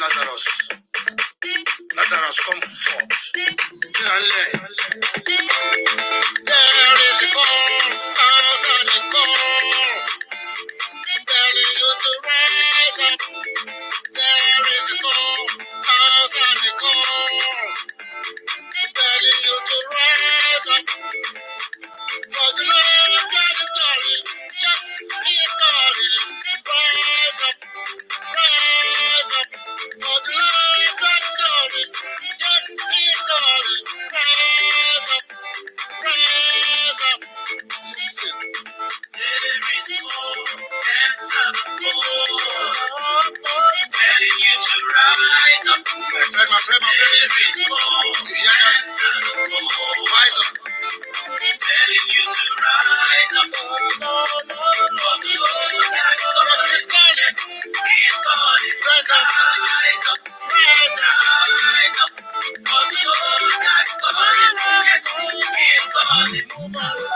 Lazarus. Lazarus, come forth. There is a call, answer the call, telling you to rise up. There is a call, answer the call, telling you to rise up. For the Lord God is calling, yes, He is calling. Rise up, rise up. For the Lord God is calling, yes, He is calling. Rise up, rise up. Listen. There is more answer the call, telling you to rise up. My friend, listen. You hear that? Answer the call. Rise up. Telling you to rise up. For the Lord has called. He is calling. Rise up. Rise up. Rise up. For the Lord has called. Yes, He is calling. Rise up.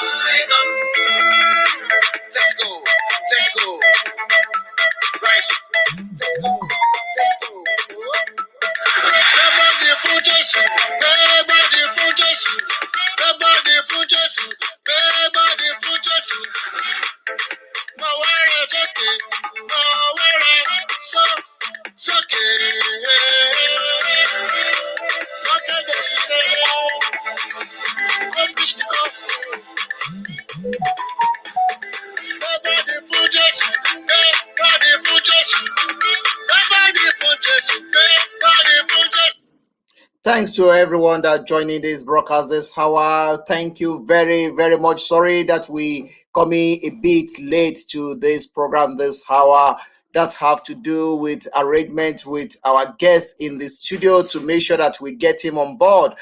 Rise up. Let's go. Let's go. Rise up. Let's go. Let's go. Everybody for Jesus. Everybody for Jesus. Everybody for Jesus. Everybody for Jesus. My word is okay. My word is so okay. Okay, come preach the gospel. Everybody for Jesus. Everybody for Jesus. Everybody for Jesus. Everybody for Jesus. Thanks to everyone that joining this broadcast this hour. Thank you very, very much. Sorry that we coming a bit late to this program this hour. That have to do with arrangement with our guest in the studio to make sure that we get him on board.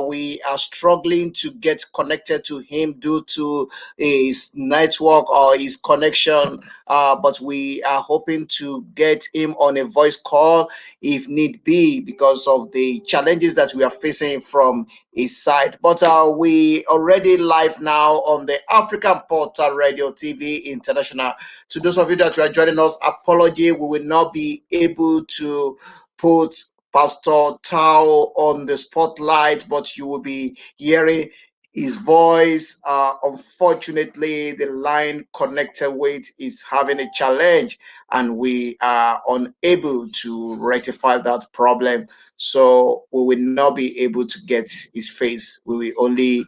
We are struggling to get connected to him due to his network or his connection, but we are hoping to get him on a voice call if need be because of the challenges that we are facing from his side. But we already live now on the African Portal Radio TV International. To those of you that are joining us, apology, we will not be able to put Pastor Tao on the spotlight, but you will be hearing his voice. Unfortunately, the line connected with is having a challenge, and we are unable to rectify that problem. So we will not be able to get his face. We will only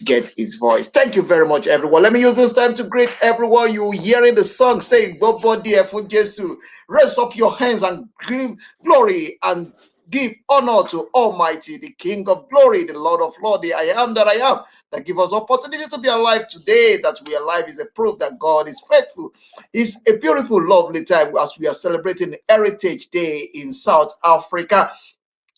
get his voice. Thank you very much, everyone. Let me use this time to greet everyone. You hearing the song saying, "Bobodi Efun Jesu." Raise up your hands and give glory and give honor to Almighty, the King of glory, the Lord of Lords, the I am that I am, that give us opportunity to be alive today. That we are alive is a proof that God is faithful. It's a beautiful, lovely time as we are celebrating Heritage Day in South Africa.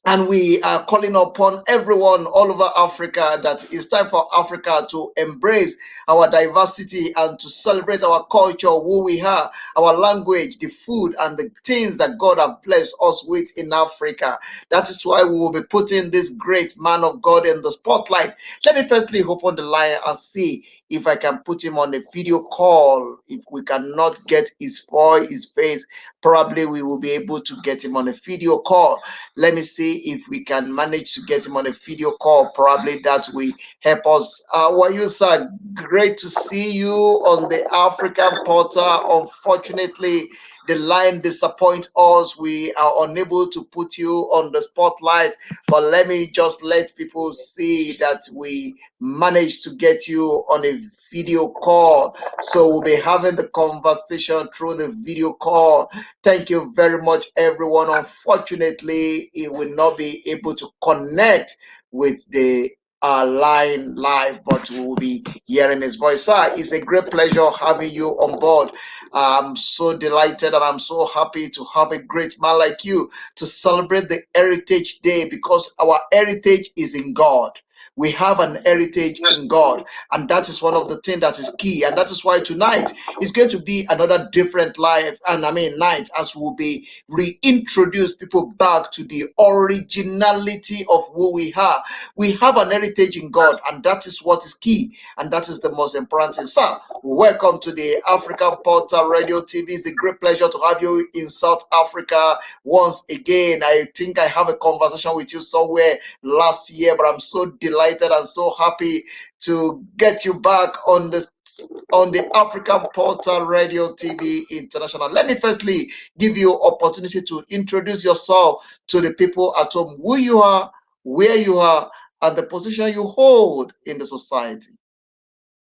And we are calling upon everyone all over Africa that it's time for Africa to embrace our diversity and to celebrate our culture, who we are, our language, the food, and the things that God has blessed us with in Africa. That is why we will be putting this great man of God in the spotlight. Let me firstly open the line and see if I can put him on a video call. If we cannot get his voice, his face, probably we will be able to get him on a video call. Let me see if we can manage to get him on a video call. Probably that will help us. Wayusa, great to see you on the African Portal. Unfortunately, the line disappoints us. We are unable to put you on the spotlight, but let me just let people see that we managed to get you on a video call. So we'll be having the conversation through the video call. Thank you very much, everyone. Unfortunately, it will not be able to connect with the line live, but we will be hearing his voice. Sir, it's a great pleasure having you on board. I'm so delighted and I'm so happy to have a great man like you to celebrate the Heritage Day, because our heritage is in God. We have an heritage in God, and that is one of the things that is key. And that is why tonight is going to be another different life, and I mean night, as we'll be reintroduce people back to the originality of who we are. We have an heritage in God, and that is what is key, and that is the most important thing. Sir, welcome to the African Portal Radio TV. It's a great pleasure to have you in South Africa once again. I think I have a conversation with you somewhere last year, but I'm so delighted and so happy to get you back on the African Portal Radio TV International. Let me firstly give you opportunity to introduce yourself to the people at home, who you are, where you are, and the position you hold in the society.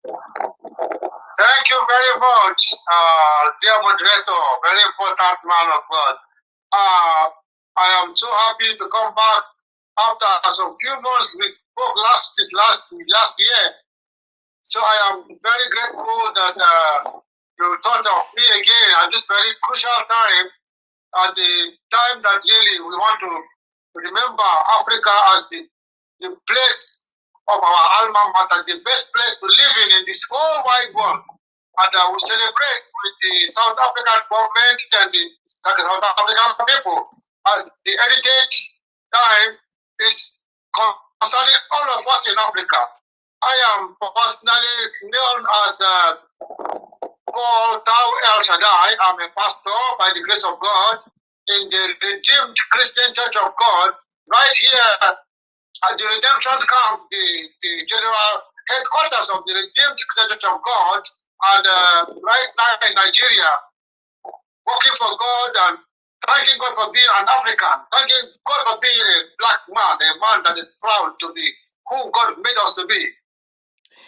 Thank you very much, dear moderator, very important man of God. I am so happy to come back after some few months. We spoke last year. So I am very grateful that you thought of me again at this very crucial time, at the time that really we want to remember Africa as the place of our alma mater, the best place to live in this whole wide world. And we celebrate with the South African government and the South African people as the heritage time is concerning all of us in Africa. I am personally known as Paul Tau El-Shaddai. I'm a pastor by the grace of God in the Redeemed Christian Church of God, right here at the Redemption Camp, the general headquarters of the Redeemed Christian Church of God, and right now in Nigeria, working for God and thanking God for being an African, thanking God for being a black man, a man that is proud to be who God made us to be.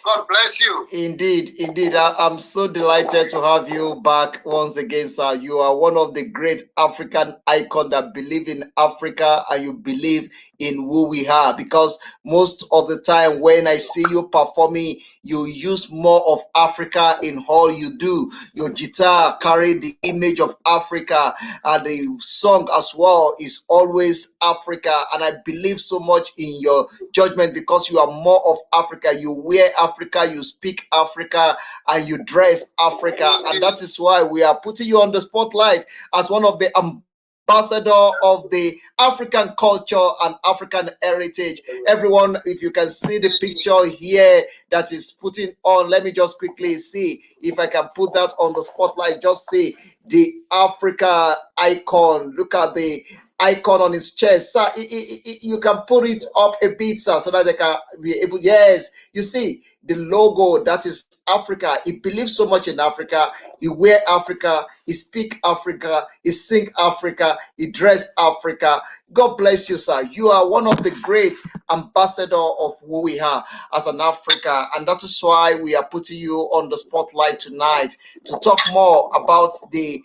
God bless you. Indeed, indeed. I'm so delighted to have you back once again, sir. You are one of the great African icons that believe in Africa, and you believe in who we are, because most of the time when I see you performing, you use more of Africa in all you do. Your guitar carry the image of Africa, and the song as well is always Africa. And I believe so much in your judgment, because you are more of Africa. You wear Africa, you speak Africa, and you dress Africa. And that is why we are putting you on the spotlight as one of the ambassador of the African culture and African heritage. Everyone, if you can see the picture here that is putting on, let me just quickly see if I can put that on the spotlight. Just see the Africa icon. Look at the icon on his chest, sir. You can put it up a bit, sir, so that they can be able. Yes, you see the logo, that is Africa. He believes so much in Africa. He wear Africa, he speak Africa, he sing Africa, he dress Africa. God bless you, sir. You are one of the great ambassador of who we are as an Africa, and that is why we are putting you on the spotlight tonight to talk more about the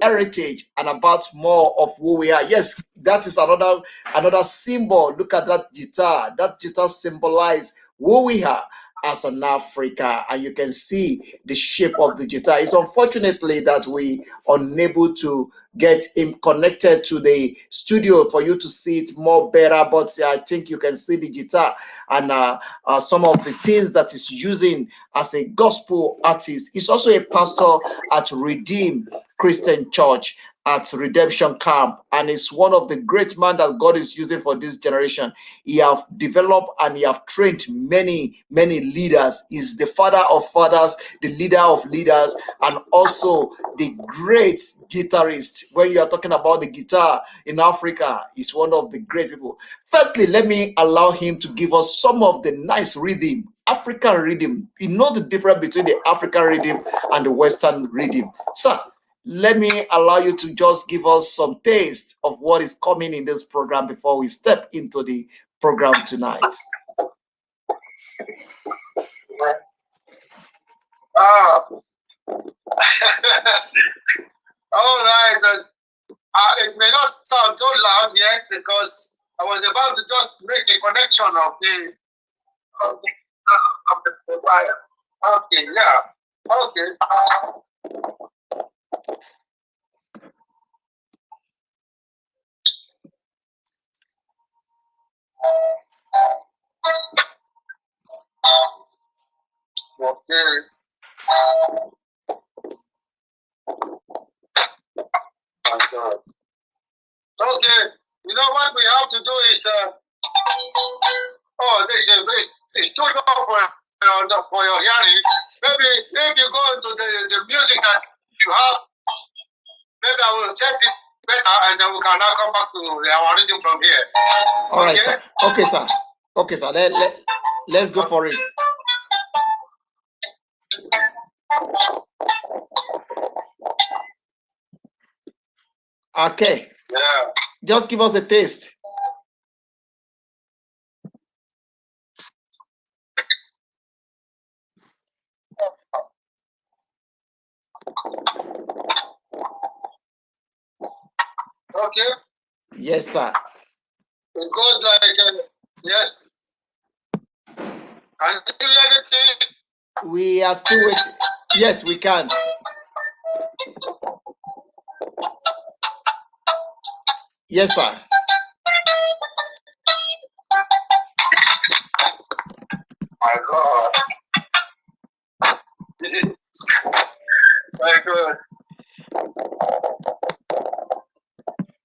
heritage and about more of who we are. Yes, that is another symbol. Look at that guitar. That guitar symbolizes who we are as an Africa, and you can see the shape of the guitar. It's unfortunately that we are unable to get him connected to the studio for you to see it more better, but I think you can see the guitar and some of the things that he's using as a gospel artist. He's also a pastor at Redeemed Christian Church at Redemption Camp, and is one of the great men that God is using for this generation. He have developed and he have trained many leaders. He's the father of fathers, the leader of leaders, and also the great guitarist. When you are talking about the guitar in Africa, he's one of the great people. Firstly, let me allow him to give us some of the nice rhythm, African rhythm. You know the difference between the African rhythm and the Western rhythm. Sir, let me allow you to just give us some taste of what is coming in this program before we step into the program tonight. All right. It may not sound so loud yet because I was about to just make a connection of the profile. Okay, yeah. Okay. it's too low for your hearing. Maybe if you go into the music that you have, maybe I will set it better, and then we can now come back to our reading from here. All right, sir. Okay, sir. Okay, sir. Let's go for it. Okay. Yeah. Just give us a taste. Okay. Yes, sir. It goes like, yes. Can you hear anything? We are still waiting. Yes, we can. Yes, sir. My God. Very good.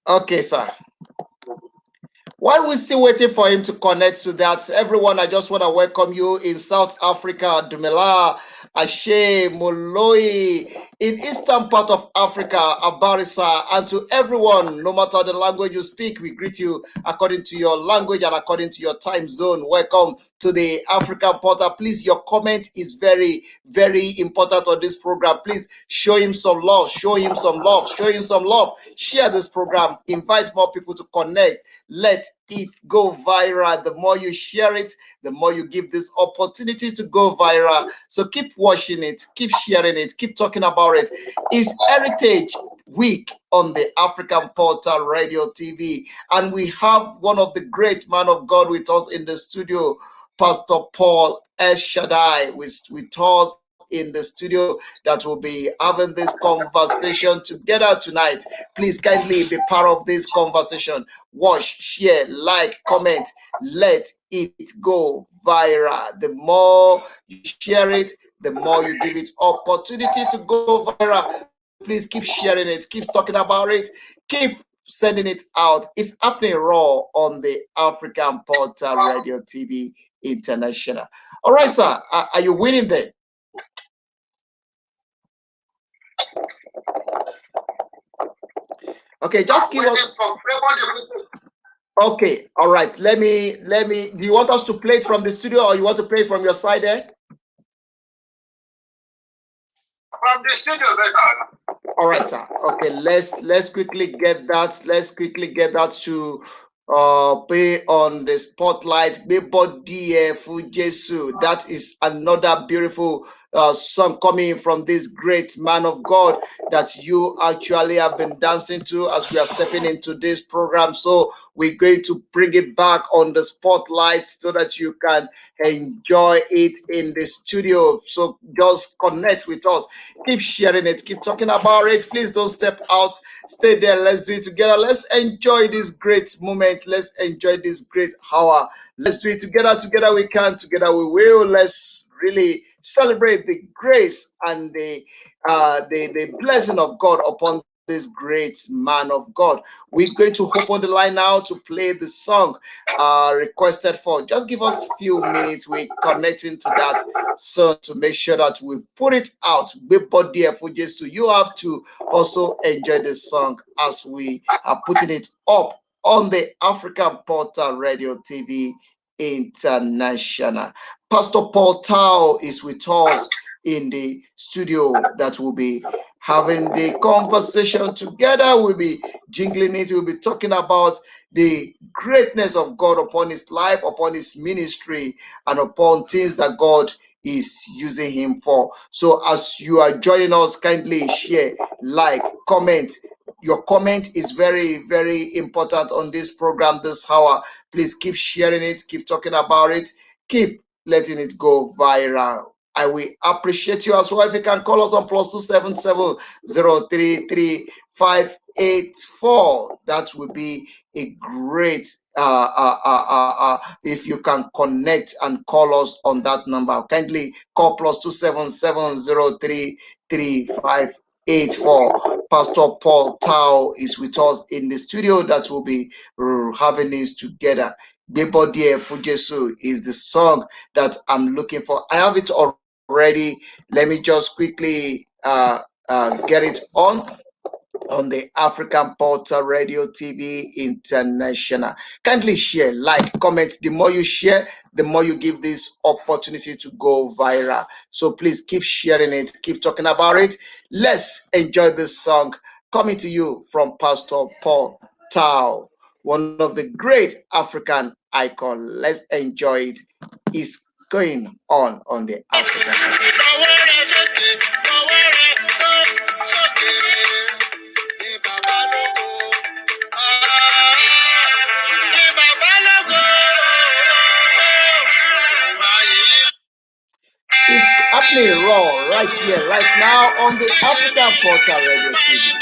Okay, sir. While we're still waiting for him to connect to that, everyone, I just want to welcome you in South Africa, Dumela, Ashe, Moloi, in eastern part of Africa, Abarisa, and to everyone, no matter the language you speak, we greet you according to your language and according to your time zone. Welcome to the African Portal. Please, your comment is very, very important on this program. Please show him some love, show him some love, show him some love. Share this program, invite more people to connect. Let it go viral. The more you share it, the more you give this opportunity to go viral. So keep watching it, keep sharing it, keep talking about it. It's Heritage Week on the African Portal Radio TV. And we have one of the great man of God with us in the studio, Pastor Paul El-Shaddai, with us in the studio that will be having this conversation together tonight. Please kindly be part of this conversation. Watch, share, like, comment. Let it go viral. The more you share it, the more you give it opportunity to go viral. So please keep sharing it, keep talking about it, keep sending it out. It's happening raw on the African Portal Radio TV International. All right, sir. Are you winning there? Okay, just give us. Okay, all right. Let me. Do you want us to play it from the studio, or you want to play it from your side there? From the studio, better. All right, sir. Okay, let's quickly get that. Let's quickly get that to pay on the spotlight. Fujesu. That is another beautiful song coming from this great man of God that you actually have been dancing to as we are stepping into this program. So we're going to bring it back on the spotlight so that you can enjoy it in the studio. So just connect with us, keep sharing it, keep talking about it. Please don't step out, stay there. Let's do it together. Let's enjoy this great moment. Let's enjoy this great hour. Let's do it together. Together we can, together we will. Let's really celebrate the grace and the blessing of God upon this great man of God. We're going to open the line now to play the song requested for. Just give us a few minutes. We're connecting to that song to make sure that we put it out. So you have to also enjoy this song as we are putting it up on the African Portal Radio TV International. Pastor Paul Tao is with us in the studio that will be having the conversation together. We'll be jingling it. We'll be talking about the greatness of God upon his life, upon his ministry, and upon things that God is using him for. So as you are joining us, kindly share, like, comment. Your comment is very, very important on this program this hour. Please keep sharing it, keep talking about it, keep letting it go viral. I will appreciate you as well if you can call us on +277 033 584. That would be a great if you can connect and call us on that number. Kindly call +277 033 584. Pastor Paul Tao is with us in the studio that will be having this together. Bebodie Fujesu is the song that I'm looking for. I have it already. Let me just quickly get it on the African Portal Radio TV International. Kindly share, like, comment. The more you share, the more you give this opportunity to go viral. So please keep sharing it, keep talking about it. Let's enjoy this song coming to you from Pastor Paul Tao, one of the great African icon. Let's enjoy it. It's going on the African. It's happening raw right here, right now on the African Portal Radio TV.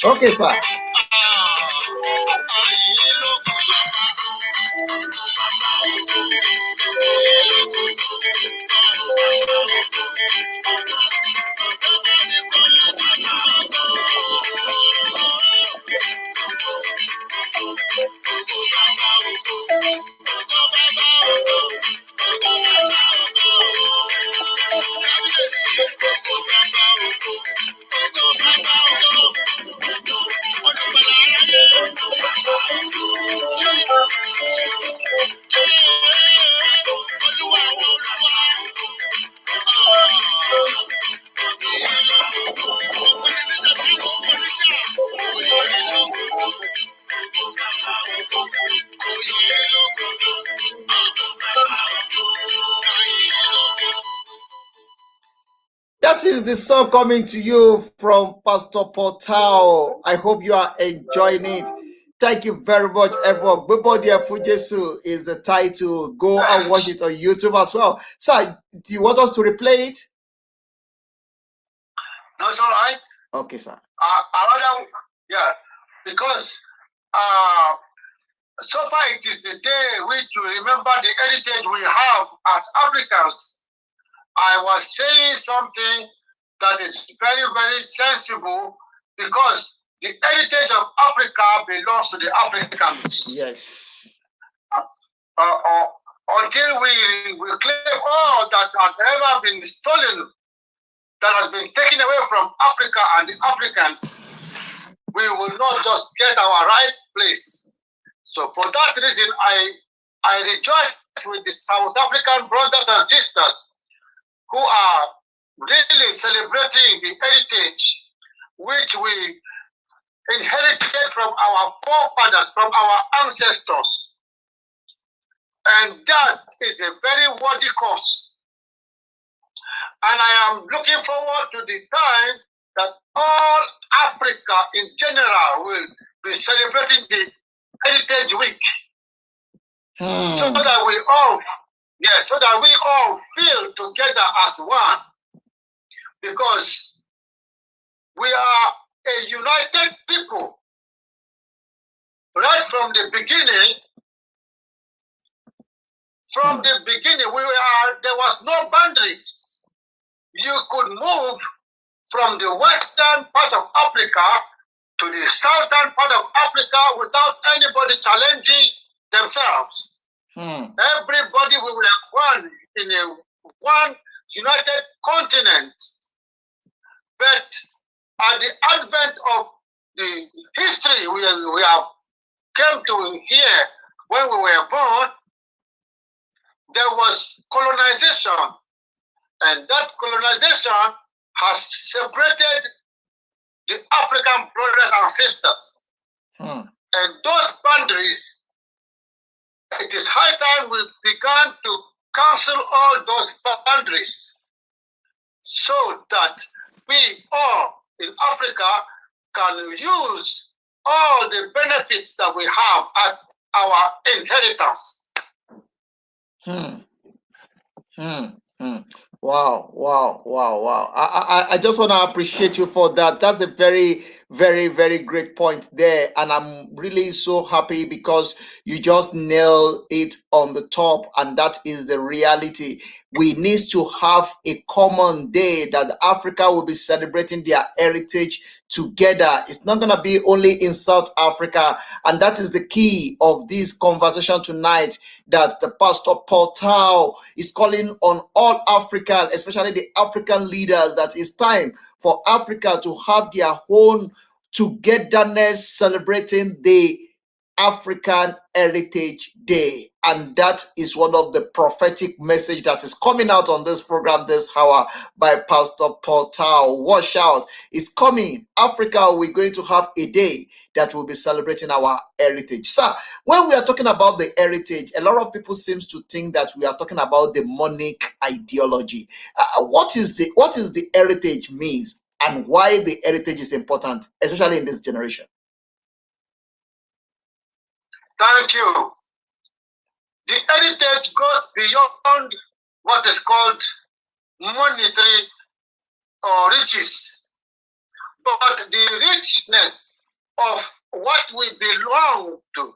Okay, sir. That is the song coming to you from Pastor Portal. I hope you are enjoying it. Thank you very much, everyone. Bebodia Fujesu is the title. Go and watch it on YouTube as well. Sir, do you want us to replay it? No, it's all right. Okay, sir. Yeah, because so far it is the day which to remember the heritage we have as Africans. I was saying something that is very, very sensible because the heritage of Africa belongs to the Africans. Yes. Until we claim all that has ever been stolen, that has been taken away from Africa and the Africans, we will not just get our right place. So for that reason, I rejoice with the South African brothers and sisters who are really celebrating the heritage which we inherited from our forefathers, from our ancestors. And that is a very worthy cause. And I am looking forward to the time that all Africa in general will be celebrating the Heritage Week, so that we all, so that we all feel together as one, because we are a united people. Right from the beginning, there was no boundaries. You could move from the western part of Africa to the southern part of Africa without anybody challenging themselves. Everybody, we were one in one united continent. But at the advent of the history we have came to hear when we were born, there was colonization, and that colonization has separated the African brothers and sisters. And those boundaries, it is high time we began to cancel all those boundaries so that we all in Africa can use all the benefits that we have as our inheritance. Wow. I just want to appreciate you for that. That's a very, very, very great point there. And I'm really so happy because you just nailed it on the top. And that is the reality. We need to have a common day that Africa will be celebrating their heritage together. It's not going to be only in South Africa. And that is the key of this conversation tonight, that the Pastor Paul Tao is calling on all African, especially the African leaders, that it's time for Africa to have their own togetherness celebrating the African Heritage Day. And that is one of the prophetic message that is coming out on this program this hour by Pastor Paul Tao. Watch out, it's coming. Africa, we're going to have a day that will be celebrating our heritage. So when we are talking about the heritage, a lot of people seems to think that we are talking about demonic ideology. What is the heritage means, and why the heritage is important, especially in this generation? Thank you. The heritage goes beyond what is called monetary or riches, but the richness of what we belong to,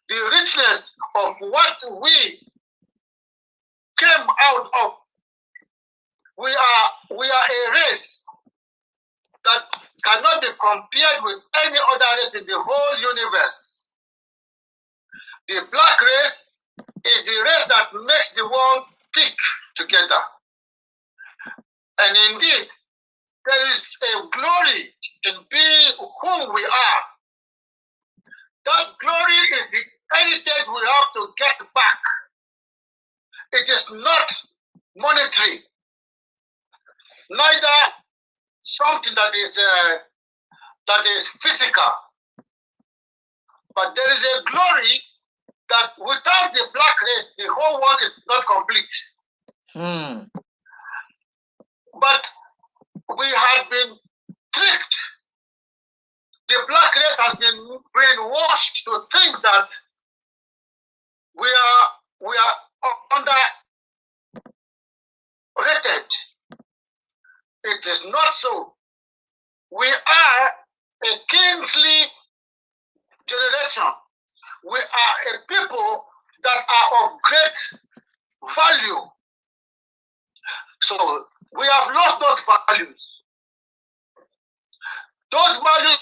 the richness of what we came out of. We are a race that cannot be compared with any other race in the whole universe. The black race is the race that makes the world tick together. And indeed, there is a glory in being whom we are. That glory is the heritage we have to get back. It is not monetary, neither something that is physical. But there is a glory that without the black race, the whole world is not complete. But we have been tricked. The black race has been brainwashed to think that we are underrated. It is not so. We are a kingly generation. We are a people that are of great value. So we have lost those values. Those values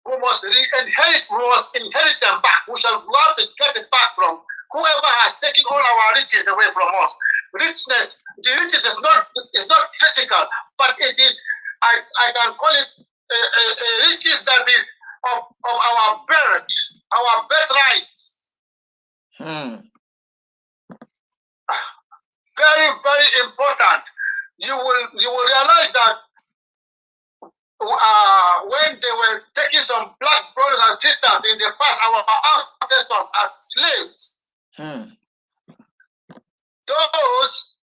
we must inherit them back. We shall go out to get it back from whoever has taken all our riches away from us. Richness, the riches is not physical, but it is, I can call it a riches that is of our birth, our birthrights. Very, very important. You will realize that when they were taking some black brothers and sisters in the past, our ancestors as slaves, those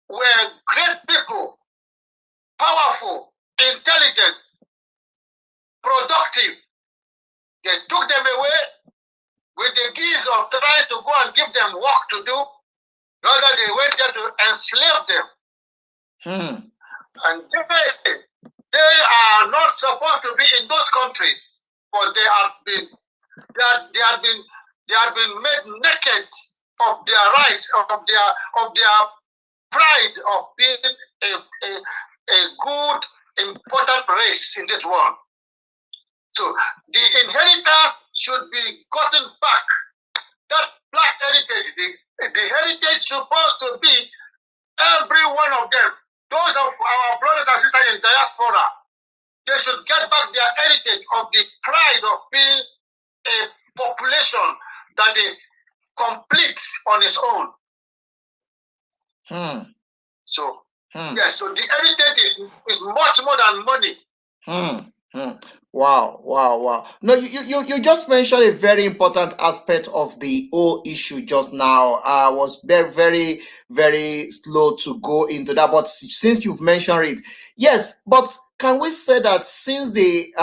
were great people, powerful, intelligent, productive. They took them away with the guise of trying to go and give them work to do. Rather, they went there to enslave them. And they are not supposed to be in those countries, but they have been made naked of their rights, of their pride of being a good, important race in this world. So the inheritance should be gotten back. That black heritage, the heritage supposed to be every one of them. Those of our brothers and sisters in diaspora, they should get back their heritage of the pride of being a population that is complete on its own. So, yes, so the heritage is much more than money. Wow. No, you just mentioned a very important aspect of the whole issue just now. I was very slow to go into that, but since you've mentioned it, yes, but can we say that since we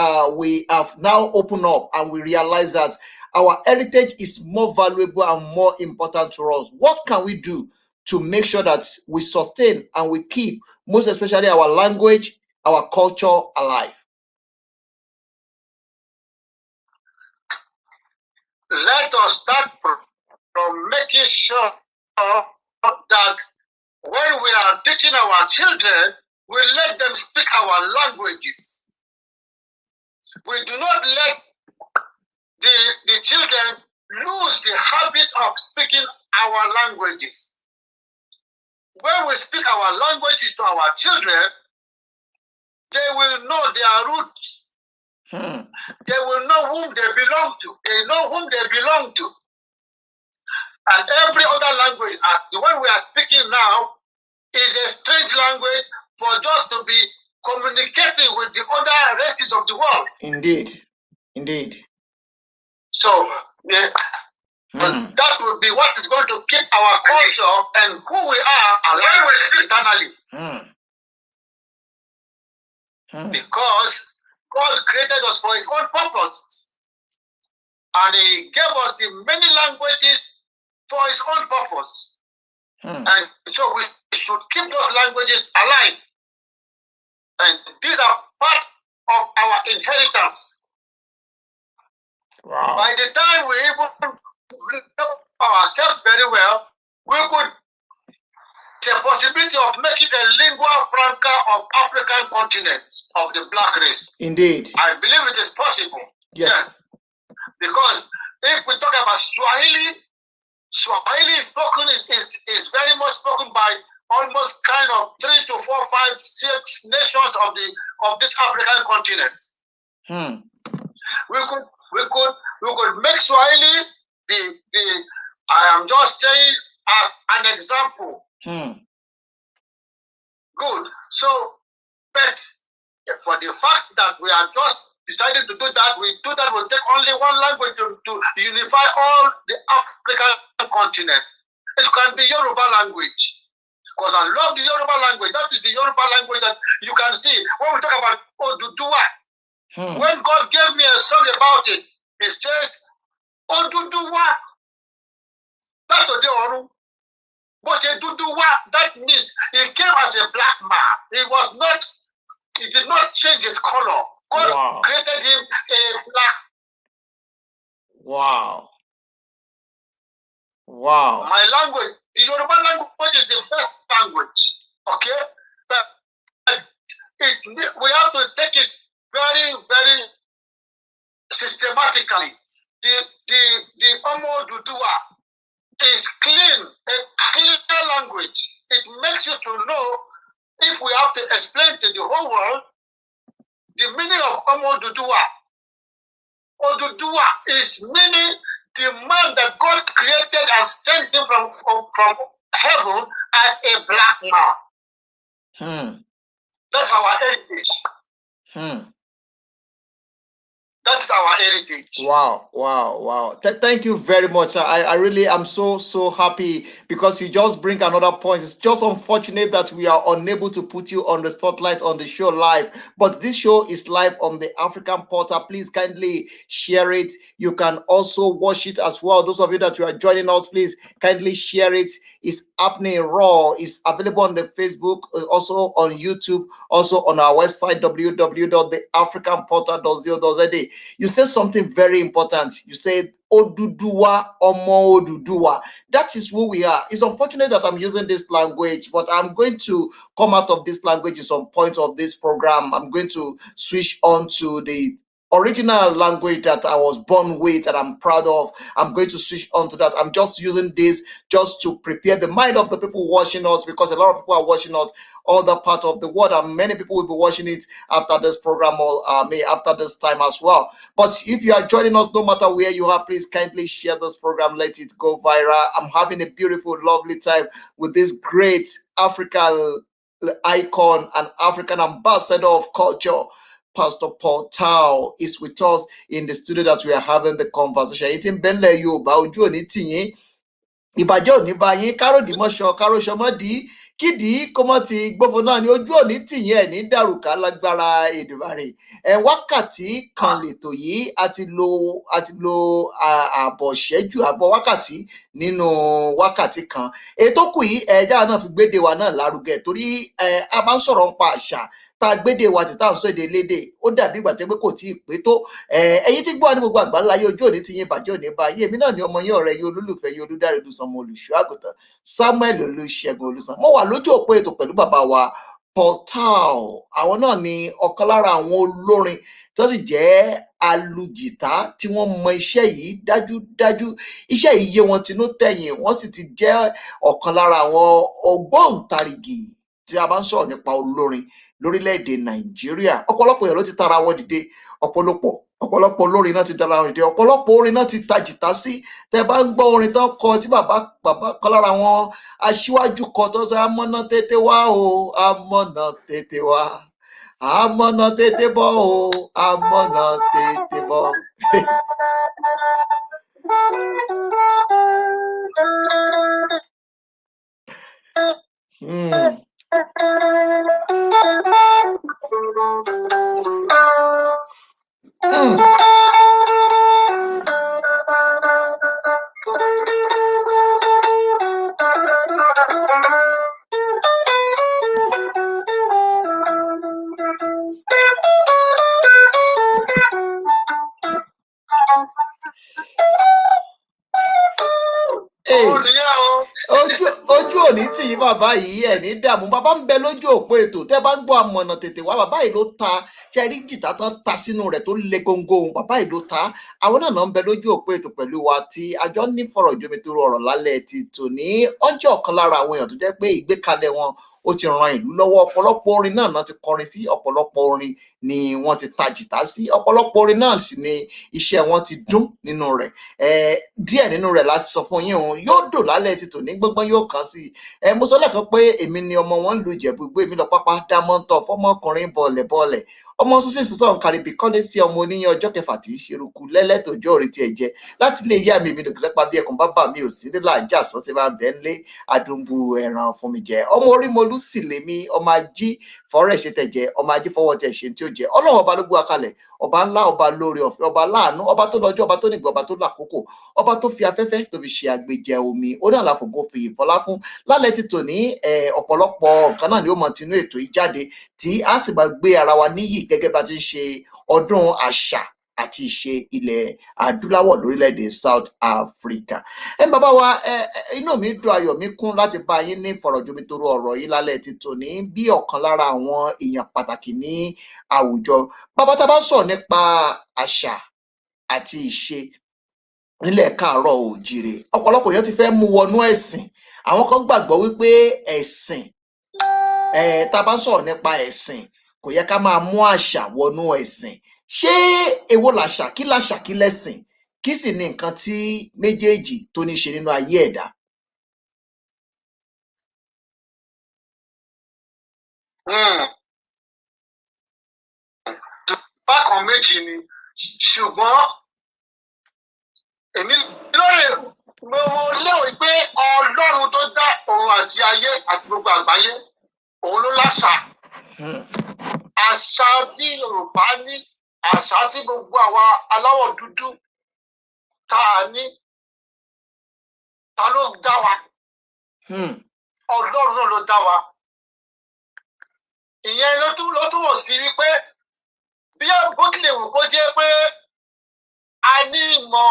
have now opened up and we realize that our heritage is more valuable and more important to us, what can we do to make sure that we sustain and we keep, most especially our language, our culture alive? Let us start from making sure that when we are teaching our children, we let them speak our languages. We do not let the children lose the habit of speaking our languages. When we speak our languages to our children, they will know their roots. They will know whom they belong to. They know whom they belong to. And every other language, as the one we are speaking now, is a strange language for us to be communicating with the other races of the world. Indeed. So, that will be what is going to keep our culture and who we are alive eternally. Because God created us for his own purpose. And he gave us the many languages for his own purpose. And so we should keep those languages alive. And these are part of our inheritance. Wow. By the time we even know ourselves very well, we could the possibility of making a lingua franca of African continent, of the black race. Indeed. I believe it is possible. Yes. Because if we talk about Swahili is spoken is very much spoken by almost kind of 3 to 4, 5, 6 nations of this African continent. We could make Swahili I am just saying as an example. Good. So, but for the fact that we are just decided to do that, we will take only one language to unify all the African continent. It can be Yoruba language. Because I love the Yoruba language. That is the Yoruba language that you can see. When we talk about Oduduwa, when God gave me a song about it, it says, Oduduwa, that's the Oru. But that means he came as a black man. He did not change his color. God created him a black. Wow. My language, the Yoruba language is the best language. Okay? But we have to take it very, very systematically. The Omo Dudua is clean, a clear language. It makes you to know, if we have to explain to the whole world, the meaning of Omo Dudua. Oduduwa is meaning the man that God created and sent him from heaven as a black man. That's our heritage. That's our heritage. Wow. Thank you very much. I really am so happy because you just bring another point. It's just unfortunate that we are unable to put you on the spotlight on the show live. But this show is live on the African Portal. Please kindly share it. You can also watch it as well. Those of you that you are joining us, please kindly share it. It's happening raw. It's available on the Facebook, also on YouTube, also on our website, www.theafricanportal.co.za. You said something very important. You said Oduduwa, Omo Oduduwa. That is who we are. It's unfortunate that I'm using this language, but I'm going to come out of this language at some point of this program. I'm going to switch on to the original language that I was born with and I'm proud of. I'm going to switch on to that. I'm just using this just to prepare the mind of the people watching us, because a lot of people are watching us other part of the world, and many people will be watching it after this program or after this time as well. But if you are joining us, no matter where you are, please kindly share this program. Let it go viral. I'm having a beautiful, lovely time with this great African icon and African ambassador of culture. Pastor Paul Tao is with us in the studio that we are having the conversation. It's in Benle Yoruba, ojú òní tì yín, ìbàjẹ́ òní bá yín, káròdì mọ́ṣọ, káròṣọ mọ́dì, kídìí kó mọ́ ti gbófo náà ni ojú òní tì yín ẹ̀ ní dàrúkà lágbára Èdùmàrè. Wákàtí kan lètò yìí a ti lo àbọ̀ ìṣẹ́jú àbọ̀ wákàtí nínú wákàtí kan. Ètò kù yìí ẹ̀já náà fi gbédè wa náà lárugẹ torí a bá ń sọ̀rọ̀ nípa àṣà tá a gbédè wa tí tá à ń sọ èdè lédè, ó dàbí ìgbà tó pé kò tí ì pé tó. Ẹ̀yin tí gbọ́ ní gbogbo àgbáńlá yé ojú òní ti yín, bàjẹ́ òní bá yé. Èmi náà ni ọmọ yín, ọ̀rẹ́ yín, olólùfẹ́ yín, Olúdáre Olùsànmọ́, olùṣọ́ àgùntàn Samuel Olúṣẹ́gun Olùsàn. Mo wà lójú òpó ètò pẹ̀lú bàbá wa Paul Tao. Àwọn náà ni ọ̀kan lára àwọn olórin tó sì jẹ́ alùjìtá tí wọ́n mọ iṣẹ́ yìí dájúdájú. Iṣẹ́ yìí yé wọn tinú tẹ̀yìn, wọ́n sì ti jẹ́ ọ̀kan lára àwọn ògbóǹtarìgì tí a bá ń sọ̀rọ̀ nípa olórin lórílẹ̀‐èdè Nàìjíríà. Ọ̀pọ̀lọpọ̀ èèyàn ló ti tara wọn dìde, ọ̀pọ̀lọpọ̀ olórin náà ti dára wọn dìde, ọ̀pọ̀lọpọ̀ orin náà ti ta jìtá sí. Tẹ́ bá ń gbọ́ orin tán kọ tí bàbá kan lára wọn aṣíwájú kọ tó sọ amọ̀nà tètè wá o, amọ̀nà tètè wá, amọ̀nà tètè bọ̀ o, amọ̀nà tètè bọ̀. Ojú òní tì yín bàbá yìí, ẹ̀ ní dààmú. Bàbá ń bẹ lójú òpó ètò, tẹ́ bá ń gbọ́ amọ̀nà tètè wá, bàbá yìí ló ta ṣe rí jìtá tán ta sínú rẹ̀ tó le góńgó, bàbá yìí ló ta. Àwọn náà ń bẹ lójú òpó ètò pẹ̀lú wa tí àjọ ní fọ̀rọ̀ jomitoro ọ̀rọ̀ lálẹ́ ti tòní. Ọjọ́ ọ̀kan lára àwọn èèyàn tó jẹ́ pé ìgbékalẹ̀ wọn ó ti ran ìlú lọ́wọ́. Ọ̀pọ̀lọpọ̀ orin náà ti kọrin sí, ọ̀pọ̀lọpọ̀ orin ni wọ́n ti ta jìtá sí, ọ̀pọ̀lọpọ̀ orin náà sì ni iṣẹ́ wọn ti dún nínú rẹ̀. Díẹ̀ nínú rẹ̀ láti sọ fún yín òun yóò dò lálẹ́ ti tòní, gbọ́ngbọ́n yóò kàn sí. Mo sọ lẹ́ẹ̀kan pé èmi ni ọmọ wọn ń lu Ìjẹ̀bú Igbó, èmi lọ pápá dámọ́ntọ̀ fọmọkùnrin bọ̀lẹ̀bọ̀lẹ̀, ọmọ sísìn sísọ kàríbì kọ́lé sí ọmọ oníyàn ọjọ́ kẹfà tí í ṣerúkú lẹ́lẹ́tòjọ́ orí ti ẹ̀jẹ̀ láti lè yá mi dòkè lẹ́pa bí ẹkùn bàbá mi ò sí nílà ajá sọ ti máa bẹ́ẹ̀ lé adùnbù ẹ̀ràn fún mi jẹ. Ọmọ orí mo lù sí lèmi, ọmọ ají fọ́rẹ́ ṣe tẹ̀jẹ̀, ọmọ ají fọwọ́ tẹ̀ ṣe tí ó jẹ. Ọlọ́run ọba ló gbé wa kalẹ̀, ọba ńlá, ọba lóore ọ̀fẹ́, ọba láàánú, ọba tó lọ́jọ́, ọba tó nígbà, ọba tó lákòókò, ọba tó fi afẹ́fẹ́ tó fi ṣe àgbèjẹ omi. Ó ní àlàfògo fi ìfọlá fún. Lálẹ́ ti tòní ọ̀pọ̀lọpọ̀ nǹkan náà ni ó mọ tinú ètò yìí jáde tí a sì máa gbé ara wa níyì gẹ́gẹ́ bá ti ń ṣe ọdún àṣà àti ìṣe ilẹ̀ adúláwọ̀ lórílẹ̀‐èdè South Africa. Bàbá wa, inú mi dùn, ayọ̀ mi kún láti bá yín ní ìfọ̀rọ̀jomitoro ọ̀rọ̀ yìí lálẹ́ ti tòní bí ọ̀kan lára àwọn èèyàn pàtàkì ní àwùjọ. Bàbá, tá a bá sọ̀rọ̀ nípa àṣà àti ìṣe nílẹ̀ káàárọ̀ oòjíire, ọ̀pọ̀lọpọ̀ èèyàn ti fẹ́ mú wọnú ẹ̀sìn. Àwọn kan gbàgbọ́ wípé ẹ̀sìn, tá a bá sọ̀rọ̀ nípa ẹ̀sìn, kò yẹ ká máa mú àṣà wọnú ẹ̀sìn. Ṣé èwo làṣà, kí lẹ̀sìn, kí sì ni nǹkan tí méjèèjì tó ní ṣe nínú ayé ẹ̀dá? Bákan méjì ni ṣùgbọ́n èmi lórí mo lérò pé Ọlọ́run tó dá ọ̀run àti ayé àti gbogbo àgbáyé òun ló láṣà. Àṣà tí Yorùbá ní, àṣà tí gbogbo àwa aláwọ̀ dúdú tá a ní, ta ló dá wa? Ọlọ́run náà ló dá wa. Ìyẹn ló túmọ̀ sí wípé bí bó tilẹ̀ wù kó jẹ́ pé a ní ìmọ̀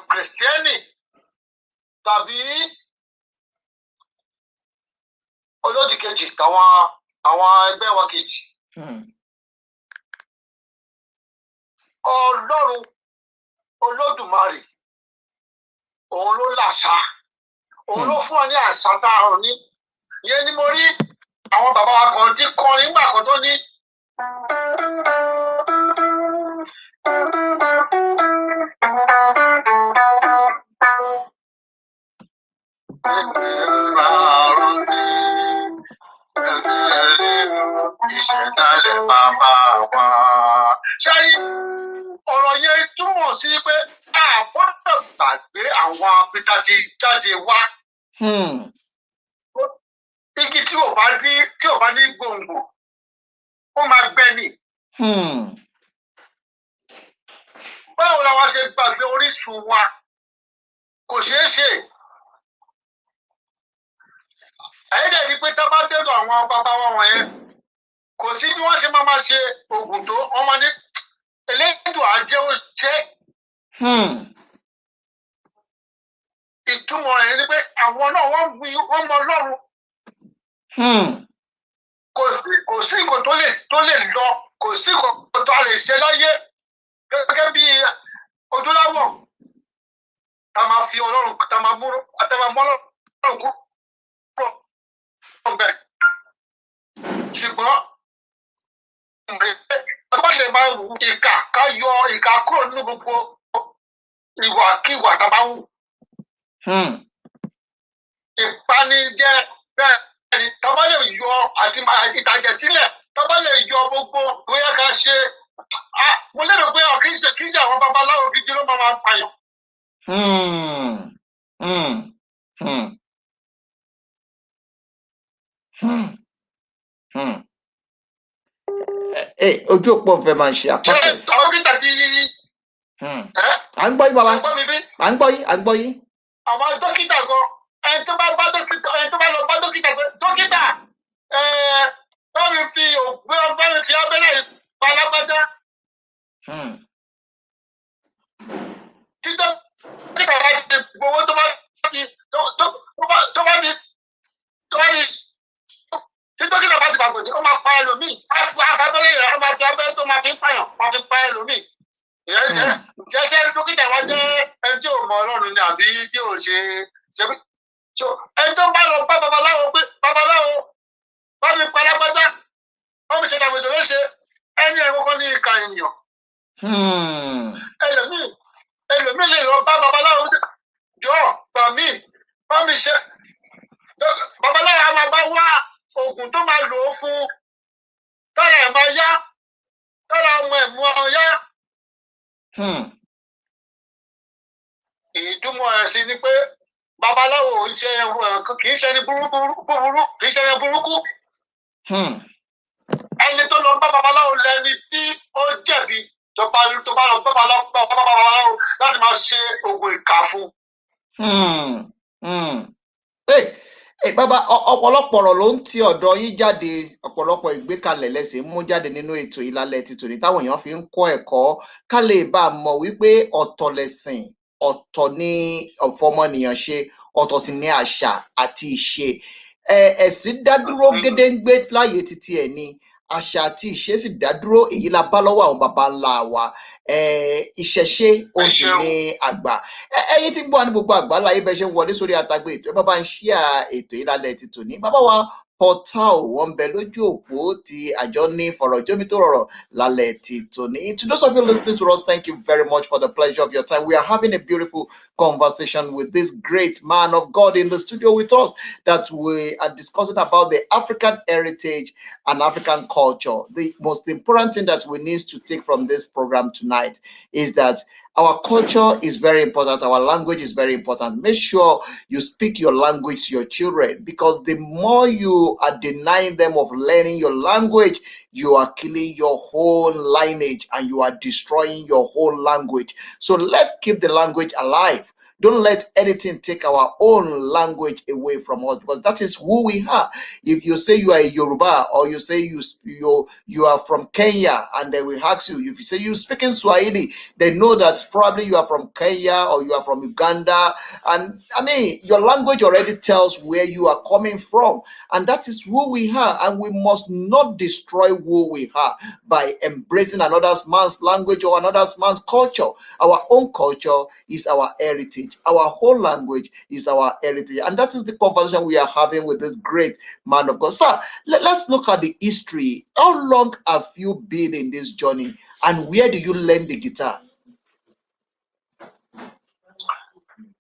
kìrìsìtẹ́nì tàbí olódì kejì àwọn ẹgbẹ́ wa kejì. Ọlọ́run Olódùmarè òun ló láṣà, òun ló fún ọ ní àṣà tá a rò ní. Ìyẹn ni mo rí àwọn bàbá wa kan tí kọrin nígbà kan tó ní. Ìṣẹ̀dálẹ̀ bàbá wa. Ṣáyé ọ̀rọ̀ yẹn túmọ̀ sí pé a gbọ́dọ̀ gbàgbé àwọn apẹta ti jáde wá. Igi tí ò bá ní gbòǹgbò, ó máa gbẹ ni. Báwo la wá ṣe gbàgbé orísun wa? Kò ṣeé ṣe. Ẹ̀yẹ́dẹ̀ rí pé tá bá dẹ́dọ̀ àwọn bàbá wa wọ̀nyẹn, kò sí bí wọ́n ṣe máa ṣe oògùn tó, wọ́n máa ní elédùn àjẹ́ ó jẹ́. Ìtumọ̀ rẹ̀ ni pé àwọn náà wọ́n mọ Ọlọ́run. Kò sí nǹkan tó lè lọ, kò sí nǹkan tó lè ṣe láyé gẹ́gẹ́ bí ojúláwọ̀. Tá máa fi Ọlọ́run, tá máa mú Ọlọ́run kúrò bẹ́ẹ̀. Ṣùgbọ́n ọba lè máa wù ìkà ká yọ ìkà kúrò nínú gbogbo ìwàkiwà tá a bá wù. Ìpanijẹ bẹ́ẹ̀ ni tá a bá lè yọ àti ìtàjẹ̀ sílẹ̀, tá a bá lè yọ gbogbo bóyá ká ṣe. Mo lérò pé kì í ṣe àwọn babaláwo gidi ló máa pààyàn. Ojú òpó ń fẹ́ máa ṣe apá kan. Ṣé dókítà ti à ń gbọ́ yín bàbá. À ń gbọ́ yín. Àwọn dókítà kan, ẹni tó bá lọ bá dókítà pé dókítà bá mi fi abẹ́rẹ́ ìpalágbájá. Tí dókítà bá ti gbowó tó bá ti tí dókítà bá ti gbàgbọ́ ó máa pa ẹlòmíì. Abẹ́rẹ́ yẹn ó máa fi abẹ́rẹ́ tó máa fi pààyàn, máa fi pa ẹlòmíì. Ṣé dókítà wa jẹ́ ẹni tí ò mọ Ọlọ́run ni àbí tí ò ṣe bí? Ẹni tó bá lọ bá babaláwo pé babaláwo bá mi pa lágbájá, bá mi ṣe dàgbèjò léṣe, ẹni ẹ̀ kọ́kọ́ ní ìka ènìyàn. Ẹlòmíì lè lọ bá babaláwo jọ bà mí, bá mi ṣe. Babaláwo a máa bá wá oògùn tó máa lò ó fún tára ẹ̀ máa yá, tára ọmọ ẹ̀ mú ọ yá. Ìdúmọ̀ rẹ̀ sí ni pé babaláwo kì í ṣe ẹni burúkú. Ẹni tó lọ bá babaláwo lẹni tí ó jẹ̀bi tó bá lọ bá babaláwo láti máa ṣe oògùn ìkà fún. Bàbá, ọ̀pọ̀lọpọ̀ ọ̀rọ̀ ló ń ti ọ̀dọ̀ yín jáde, ọ̀pọ̀lọpọ̀ ìgbékalẹ̀ lẹ́sìn mú jáde nínú ètò ìlàlẹ̀ ti tòní táwọn èèyàn fi ń kọ́ ẹ̀kọ́ ká lè bá a mọ̀ wípé ọ̀tọ̀ lẹ̀sìn, ọ̀tọ̀ ni ọ̀fọmọnìyàn ṣe, ọ̀tọ̀ sì ni àṣà àti ìṣe. Ẹ̀sìn dádúró gédéǹgbé láyé títí ẹ̀ ni àṣà àti ìṣe sì dádúró, èyí la bá lọ́wọ́ àwọn baba ńlá wa. Ìṣẹ̀ṣe oṣù ní àgbà. Ẹ̀yin tí ń gbọ́ ní gbogbo àgbáláyé bẹ́ẹ̀ ṣe ń wọlé sórí àtàgbé ètò, bàbá ń ṣíà ètò ìlàlẹ̀ ti tòní. Bàbá wa portal wọn bẹ lójú òpó tí àjọ ní fọ̀rọ̀jomitoro lálẹ́ ti tòní. To those of you listening to us, thank you very much for the pleasure of your time. We are having a beautiful conversation with this great man of God in the studio with us, that we are discussing about the African heritage and African culture. The most important thing that we need to take from this program tonight is that our culture is very important. Our language is very important. Make sure you speak your language to your children, because the more you are denying them of learning your language, you are killing your whole lineage and you are destroying your whole language. So let's keep the language alive. Don't let anything take our own language away from us, because that is who we are. If you say you are a Yoruba, or you say you are from Kenya, and they will ask you, if you say you speak in Swahili, they know that probably you are from Kenya or you are from Uganda. And I mean, your language already tells where you are coming from, and that is who we are. And we must not destroy who we are by embracing another man's language or another man's culture. Our own culture is our heritage. Our whole language is our heritage. And that is the conversation we are having with this great man of God. Sir, let's look at the history. How long have you been in this journey, and where do you learn the guitar?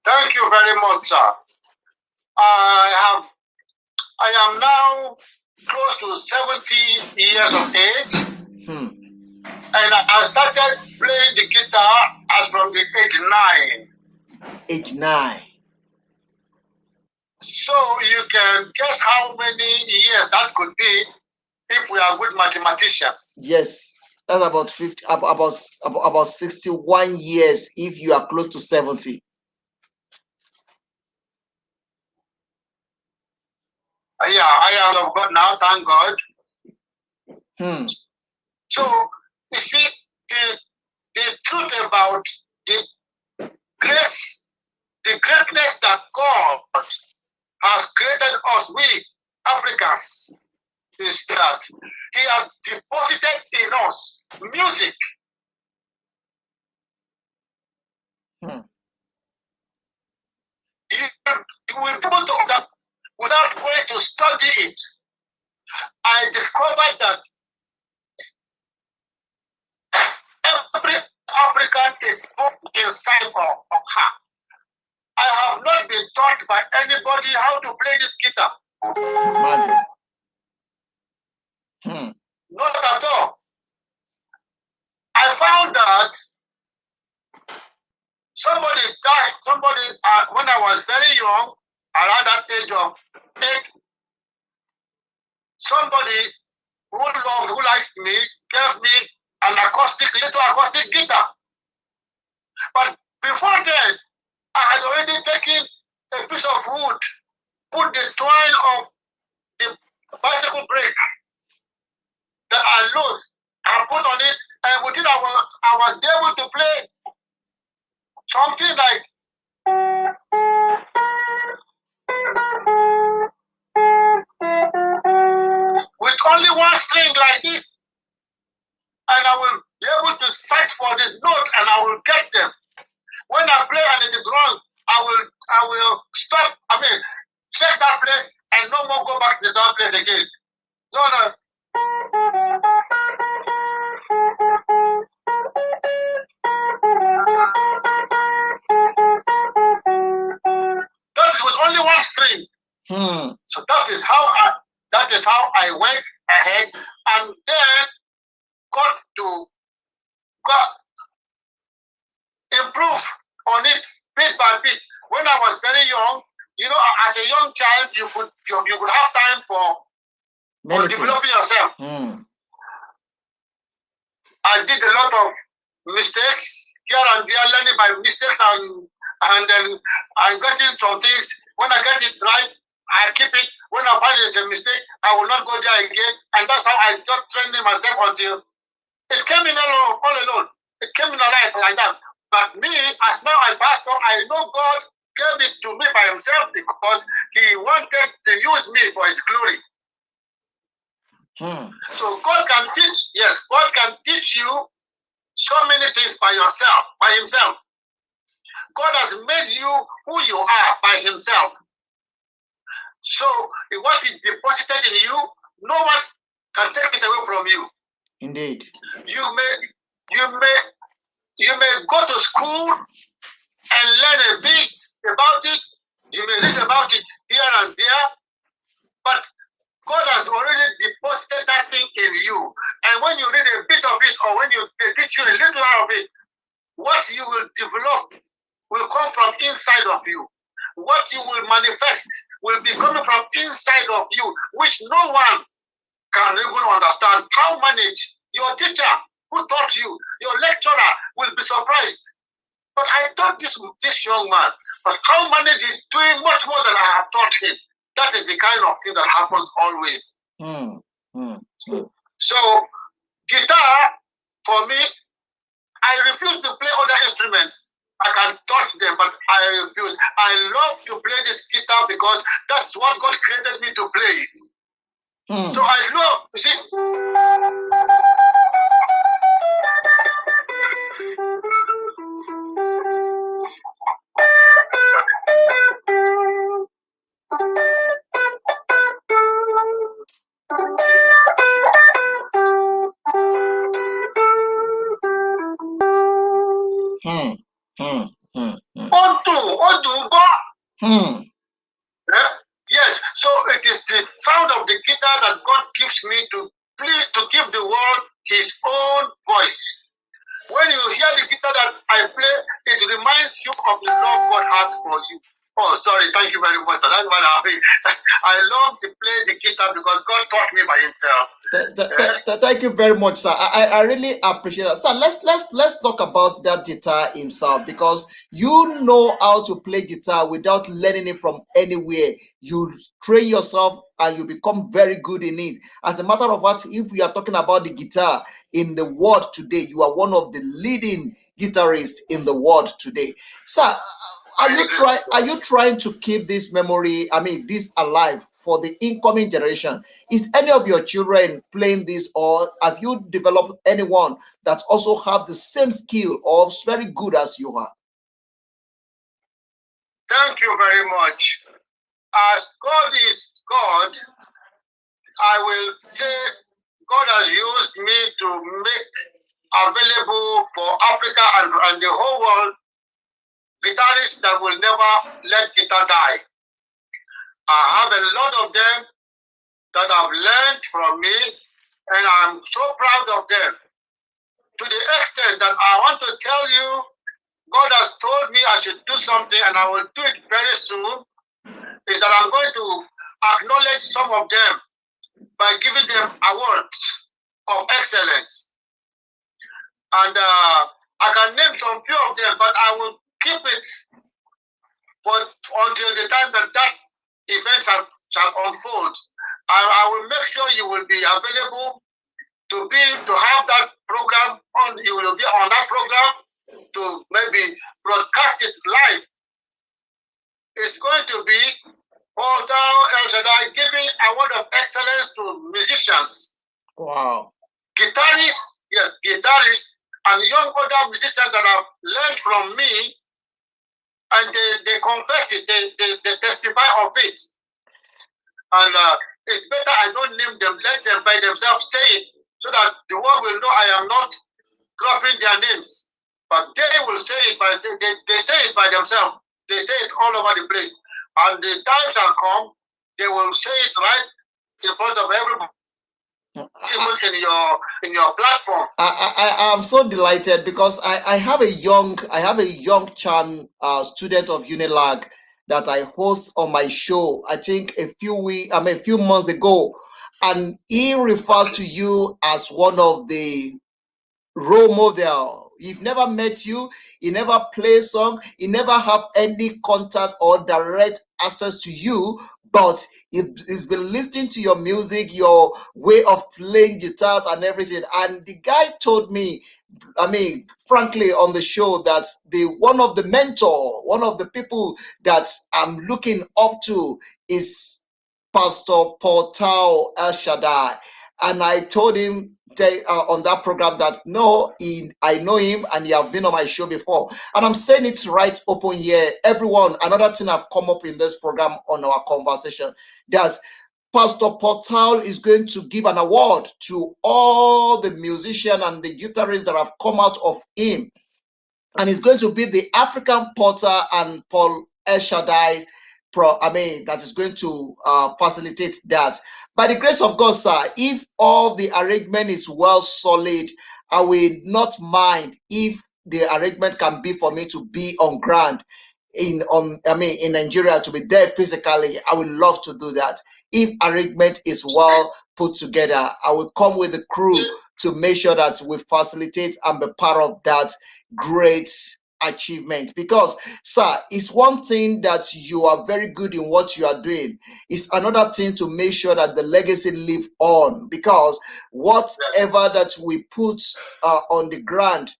Thank you very much, sir. I am now close to 70 years of age. And I started playing the guitar as from the age 9. Age 9. So you can guess how many years that could be if we are good mathematicians. Yes, that's about 50, about 61 years if you are close to 70. Yeah, I am of God now, thank God. So you see, the truth about the greatness that God has created us, we Africans, is that He has deposited in us music. You will be able to do that without going to study it. I discovered that every African is inside of her. I have not been taught by anybody how to play this guitar. Not at all. I found that somebody died. When I was very young, around that age of 8, somebody who likes me gave me an little acoustic guitar. But before then, I had already taken a piece of wood, put the twine of the bicycle brake that I lost, and put on it, and with it I was able to play something like with only one string like this, and I will be able to search for this note and I will get them. When I play and it is wrong, I will stop. Check that place and no more go back to that place again. No. That is with only one string. So that is how I went ahead and then got to improve on it bit by bit. When I was very young, as a young child, you could have time for developing yourself. I did a lot of mistakes here and there, learning by mistakes, and then I'm getting some things. When I get it right, I keep it. When I find it's a mistake, I will not go there again. And that's how I got training myself until it came in all alone. It came in alive like that. But me, as now a pastor, I know God gave it to me by Himself because He wanted to use me for His glory. So God can teach you so many things by Himself. God has made you who you are by Himself. So what is deposited in you, no one can take it away from you. Indeed. You may go to school and learn a bit about it. You may read about it here and there, but God has already deposited that thing in you. And when you read a bit of it, or when they teach you a little of it, what you will develop will come from inside of you. What you will manifest will be coming from inside of you, which no one can even understand. How manage your teacher who taught you, your lecturer will be surprised. But I taught this young man, but how manage is doing much more than I have taught him. That is the kind of thing that happens always. So guitar, for me, I refuse to play other instruments. I can touch them, but I refuse. I love to play this guitar because that's what God created me to play it. So I love, you see. Yes, so it is the sound of the guitar that God gives me to give the world his own voice. When you hear the guitar that I play, it reminds you of the love God has for you. Oh, sorry, thank you very much. That's what I love to play the guitar because God taught me by himself. Thank you very much, sir. I really appreciate that. Sir, let's talk about that guitar himself, because you know how to play guitar without learning it from anywhere. You train yourself and you become very good in it. As a matter of fact, if we are talking about the guitar in the world today, you are one of the leading guitarists in the world today. Sir, are you trying to keep this memory, this alive for the incoming generation? Is any of your children playing this, or have you developed anyone that also have the same skill or is very good as you are? Thank you very much. As God is God, I will say God has used me to make available for Africa and the whole world guitarists that will never let guitar die. I have a lot of them that have learned from me, and I'm so proud of them. To the extent that I want to tell you, God has told me I should do something, and I will do it very soon, is that I'm going to acknowledge some of them by giving them awards of excellence. And I can name some few of them, but I will keep it until the time that event shall unfold. I will make sure you will be available to have that program on. You will be on that program to maybe broadcast it live. It's going to be El-Shaddai giving award of excellence to musicians. Wow. Guitarists and young other musicians that have learned from me, and they confess it, they testify of it. And it's better I don't name them, let them by themselves say it, so that the world will know I am not dropping their names. But they will say it they say it by themselves. They say it all over the place. And the time shall come, they will say it right in front of everybody. Even in your platform. I am so delighted because I have a young Chan student of Unilag that I host on my show. I think a few months ago, and he refers to you as one of the role model. He's never met you, he never plays song, he never have any contact or direct access to you, but he's been listening to your music, your way of playing guitars and everything. And the guy told me, frankly, on the show, that one of the people that I'm looking up to is Pastor Portal El-Shaddai. And I told him on that program that no, I know him and he have been on my show before. And I'm saying it right open here. Everyone, another thing I've come up in this program on our conversation, that Pastor Portal is going to give an award to all the musicians and the guitarists that have come out of him. And he's going to be the African Porter and Paul El-Shaddai that is going to facilitate that. By the grace of God, sir, if all the arrangement is well solid, I will not mind if the arrangement can be for me to be on ground in Nigeria, to be there physically. I would love to do that. If arrangement is well put together, I will come with the crew to make sure that we facilitate and be part of that great achievement. Because, sir, it's one thing that you are very good in what you are doing. It's another thing to make sure that the legacy live on, because whatever that we put on the ground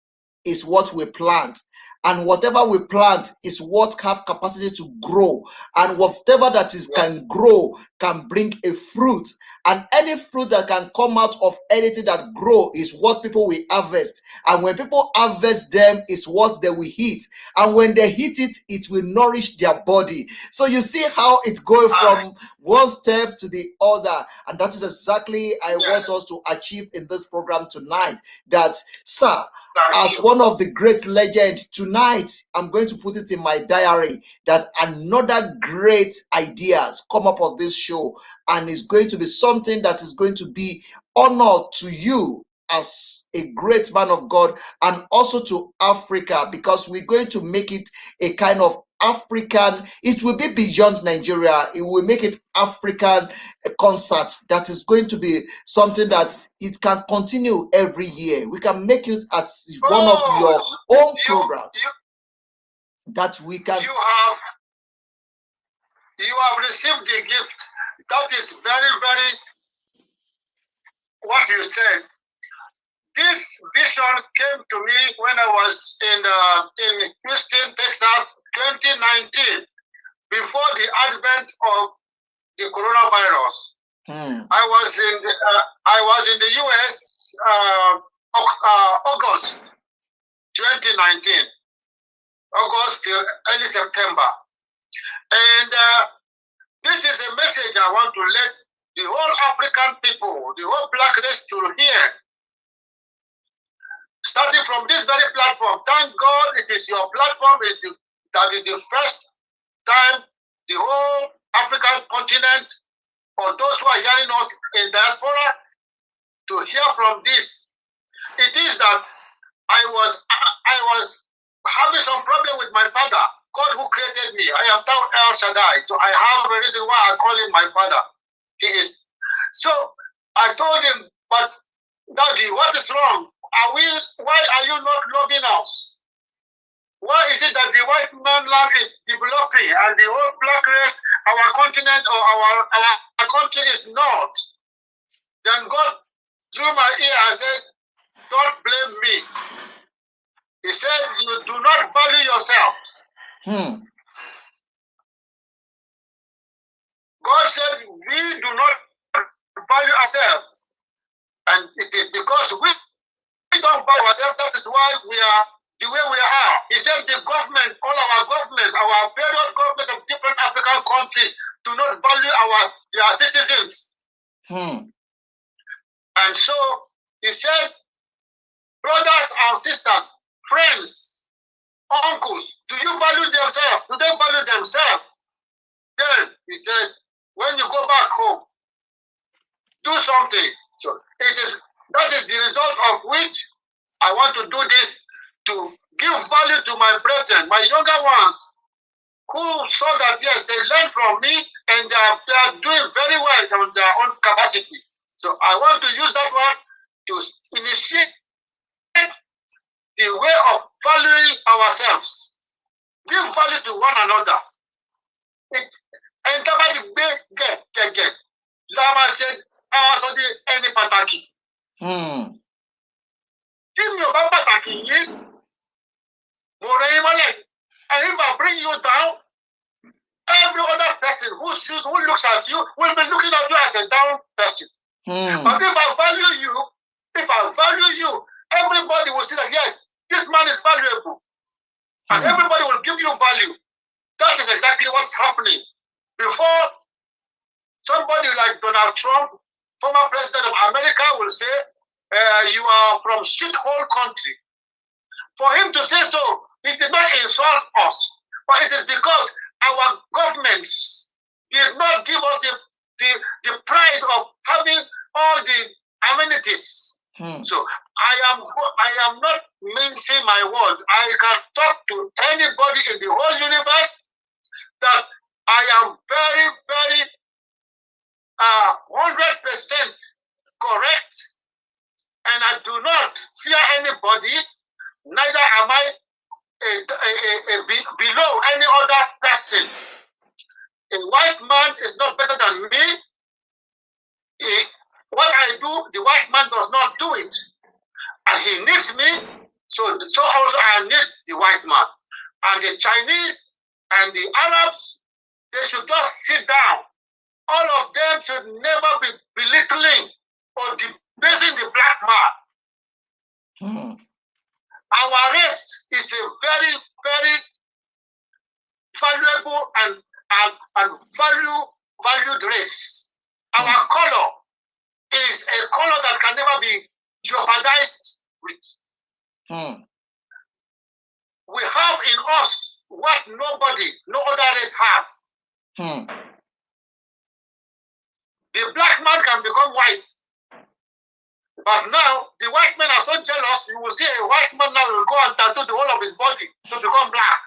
is what we plant, and whatever we plant is what have capacity to grow, and whatever that is can grow can bring a fruit, and any fruit that can come out of anything that grow is what people will harvest. And when people harvest them is what they will eat, and when they eat it, it will nourish their body. So you see how it's going from one step to the other, and that is exactly I want us to achieve in this program tonight. That, sir, as one of the great legends tonight, I'm going to put it in my diary that another great ideas come up of this show, and it's going to be something that is going to be honor to you as a great man of God, and also to Africa, because we're going to make it a kind of African, it will be beyond Nigeria, it will make it African concert that is going to be something that it can continue every year. We can make it as one of your own programs that we can. You have received the gift. That is very, very what you said. This vision came to me when I was in Houston, Texas, 2019, before the advent of the coronavirus. I was in the US August 2019, August till early September, and this is a message I want to let the whole African people, the whole black race to hear. Starting from this very platform, thank God it is your platform that is the first time the whole African continent, or those who are hearing us in diaspora, to hear from this. It is that I was having some problem with my father, God who created me. I am now El-Shaddai, so I have a reason why I call him my father. He is. So I told him, but Daddy, what is wrong? Why are you not loving us? Why is it that the white mainland is developing and the whole black race, our continent or our country is not? Then God drew my ear and said, don't blame me. He said, you do not value yourselves. God said, we do not value ourselves. And it is because we don't value ourselves, that is why we are the way we are. He said the government, all our governments, our various governments of different African countries do not value their citizens. And so he said, brothers and sisters, friends, uncles, do you value themselves? Do they value themselves? Then he said, when you go back home, do something. So that is the result of which I want to do this, to give value to my brethren, my younger ones, who saw that, yes, they learned from me and they are doing very well on their own capacity. So I want to use that one to initiate the way of valuing ourselves. Give value to one another. And get. Lama said, I was on the any pataki. Give your pataki in. And if I bring you down, every other person who looks at you will be looking at you as a down person. But if I value you, everybody will see that, yes, this man is valuable. And everybody will give you value. That is exactly what's happening. Before somebody like Donald Trump, former president of America, will say, you are from shithole country. For him to say so, he did not insult us. But it is because our governments did not give us the pride of having all the amenities. So I am not mincing my word. I can talk to anybody in the whole universe that I am very, very 100% correct, and I do not fear anybody. Neither am I below any other person. A white man is not better than me. What I do, the white man does not do it. And he needs me, so also I need the white man. And the Chinese and the Arabs, they should just sit down. All of them should never be belittling or debasing the black man. Our race is a very, very valuable and valued race. Our color is a color that can never be jeopardized with. We have in us what no other race has. The black man can become white. But now, the white men are so jealous, you will see a white man now will go and tattoo the whole of his body to become black.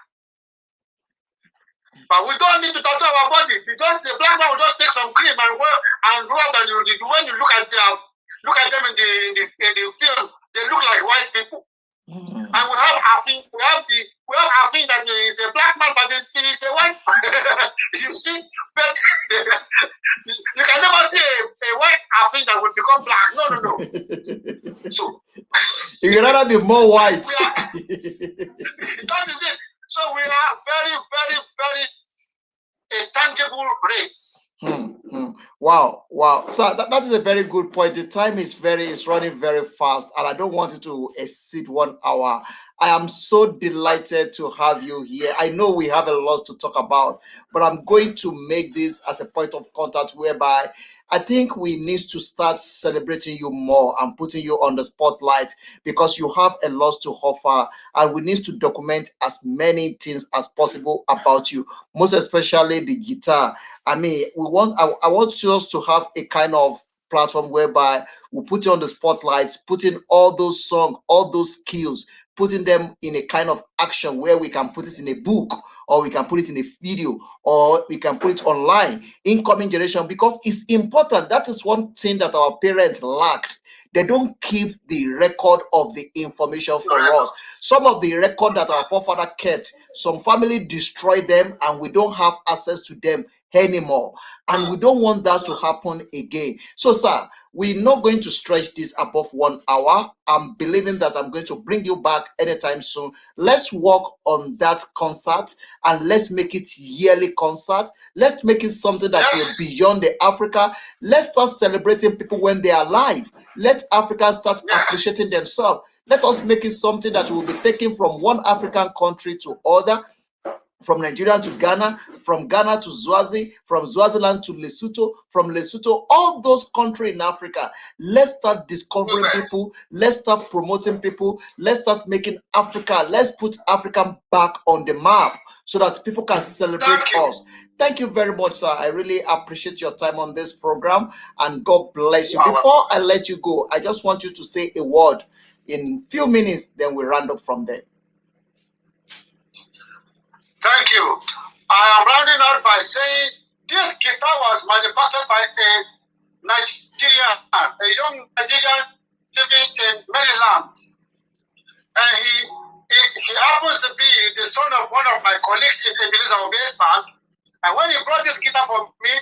But we don't need to tattoo our body. The black man will just take some cream and rub, and when you look at them in the film, they look like white people. And we have Afin that is a black man, but he's a white. You see, but you can never see a white Afin that will become black. No. So you can rather be more white. That is it. So we are very, very, very a tangible race. Wow. So that is a very good point. The time is running very fast, and I don't want it to exceed 1 hour. I am so delighted to have you here. I know we have a lot to talk about, but I'm going to make this as a point of contact whereby I think we need to start celebrating you more and putting you on the spotlight, because you have a lot to offer, and we need to document as many things as possible about you, most especially the guitar. I mean, I want us to have a kind of platform whereby we put you on the spotlight, putting all those songs, all those skills, putting them in a kind of action where we can put it in a book, or we can put it in a video, or we can put it online, incoming generation, because it's important. That is one thing that our parents lacked. They don't keep the record of the information for us. Some of the record that our forefather kept, some family destroyed them, and we don't have access to them anymore, and we don't want that to happen again. So, sir, we're not going to stretch this above 1 hour. I'm believing that I'm going to bring you back anytime soon. Let's work on that concert, and let's make it yearly concert. Let's make it something that will be beyond the Africa. Let's start celebrating people when they are alive. Let Africans start appreciating themselves. Let us make it something that will be taken from one African country to other, from Nigeria to Ghana, from Ghana to Swazi, from Swaziland to Lesotho, from Lesotho, all those countries in Africa. Let's start discovering people. Let's start promoting people. Let's start making Africa. Let's put Africa back on the map so that people can celebrate us. Thank you very much, sir. I really appreciate your time on this program, and God bless you. Before I let you go, I just want you to say a word in a few minutes, then we round up from there. Thank you. I am rounding out by saying this guitar was manufactured by a Nigerian, a young Nigerian living in Maryland. And he happens to be the son of one of my colleagues in the Ebenezer Obey's band. And when he brought this guitar for me,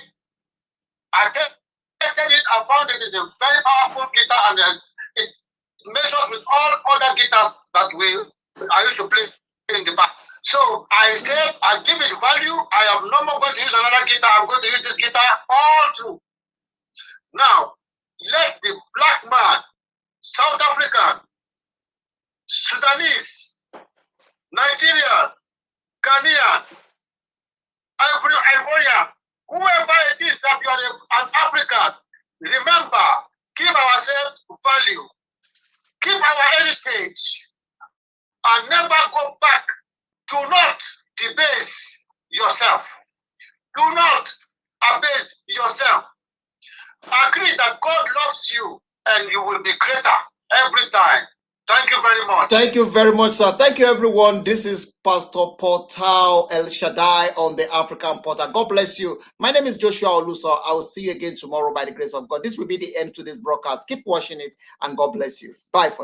I tested it and found it is a very powerful guitar, and it measures with all other guitars that I used to play in the band. So I said, I give it value. I am no more going to use another guitar. I'm going to use this guitar all through. Now, let the black man, South African, Sudanese, Nigerian, Ghanaian, Ivorian, whoever it is that you are an African, remember, give ourselves value, keep our heritage, and never go back. Do not debase yourself. Do not abase yourself. Agree that God loves you and you will be greater every time. Thank you very much. Thank you very much, sir. Thank you, everyone. This is Pastor Portal El-Shaddai on the African Portal. God bless you. My name is Joshua Oluso. I will see you again tomorrow by the grace of God. This will be the end to this broadcast. Keep watching it, and God bless you. Bye for now.